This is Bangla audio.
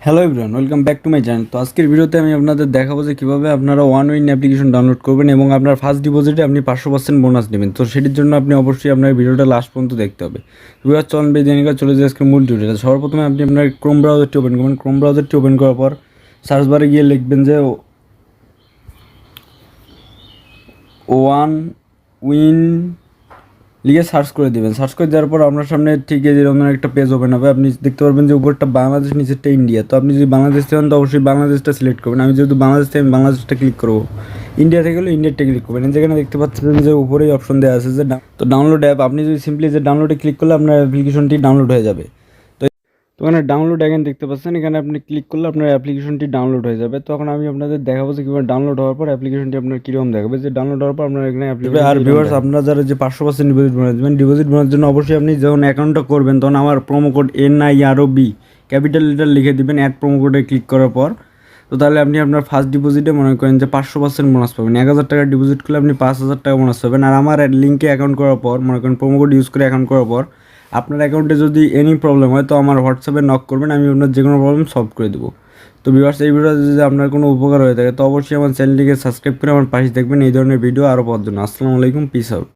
Hello everyone, welcome back to my channel. তো আজকের ভিডিওতে আমি আপনাদের দেখাবো যে কীভাবে আপনারা ওয়ান উইন অ্যাপ্লিকেশন ডাউনলোড করবেন এবং আপনার ফার্স্ট ডিপোজিটে আপনি 500% বোনাস নেবেন। তো সেটির জন্য আপনি অবশ্যই আপনার ভিডিওটা লাস্ট পর্যন্ত দেখতে হবে। ভিডিও চলন বেদিনিকা চলে যায় আজকে মূল টিউটোরিয়াল। সর্বপ্রথমে আপনি আপনার ক্রোম ব্রাউজারটি ওপেন করবেন। ক্রোম ব্রাউজারটি ওপেন করার পর সার্চ বারে গিয়ে লিখবেন যে ওয়ান উইন লিখে সার্চ করে দেবেন। সার্চ করে দেওয়ার পর আপনার সামনে ঠিক এরকম একটা পেজ ওপেন হবে। আপনি দেখতে পারবেন যে উপরটা বাংলাদেশ, নিচেরটা ইন্ডিয়া। তো আপনি যদি বাংলাদেশ থেকে হন তো অবশ্যই বাংলাদেশটা সিলেক্ট করবেন। আমি যেহেতু বাংলাদেশ থেকে, আমি বাংলাদেশটা ক্লিক করবো। ইন্ডিয়া থেকে হলে ইন্ডিয়াটা ক্লিক করবেন। যেখানে দেখতে পাচ্ছেন যে উপরেই অপশন দেওয়া আছে যে তো ডাউনলোড অ্যাপ। আপনি যদি সিম্পলি যে ডাউনলোডে ক্লিক করলে আপনার অ্যাপ্লিকেশনটি ডাউনলোড হয়ে যাবে। তো এখানে ডাউনলোড এখন দেখতে পাচ্ছেন, এখানে আপনি ক্লিক করলে আপনার অ্যাপ্লিকেশনটি ডাউনলোড হয়ে যাবে। তখন আমি আপনাদের দেখাবো যে কীভাবে ডাউনলোড হওয়ার পর অ্যাপ্লিকেশনটি আপনার কীরকম দেখাবে। যে ডাউনলোড হওয়ার পর আপনার এখানে অ্যাপ্লিকেশন। আর ভিউয়ার্স, আপনারা যারা যে 500% ডিপোজিট বানাতে দেবেন, ডিপোজিট বানানোর জন্য অবশ্যই আপনি যখন অ্যাকাউন্টটা করবেন তখন আমার promo code NIROB capital letter লিখে দেবেন অ্যাড প্রোমো কোডে ক্লিক করার পর। তো তাহলে আপনি আপনার ফার্স্ট ডিপোজিটে মনে করেন যে 500% বোনাস পাবেন। 1000 টাকা ডিপোজিট করলে আপনি 5000 টাকা বোনাস পাবেন। আর আমার লিঙ্কে অ্যাকাউন্ট করার পর মনে করেন প্রোমো কোড ইউজ করে অ্যাকাউন্ট করার পর আপনার অ্যাকাউন্টে যদি এনি প্রবলেম হয় তো আমার হোয়াটসঅ্যাপে নক করবেন, আমি আপনার যে কোনো প্রবলেম সলভ করে দেবো। তো ভিউয়ার্স, এই ভিডিওটা যদি আপনার কোনো উপকার হয়ে থাকে তো অবশ্যই আমার চ্যানেলটিকে সাবস্ক্রাইব করে আমার পাশে দেখবেন এই ধরনের ভিডিও আরও পাওয়ার জন্য। আসসালামু আলাইকুম, পিস আউট।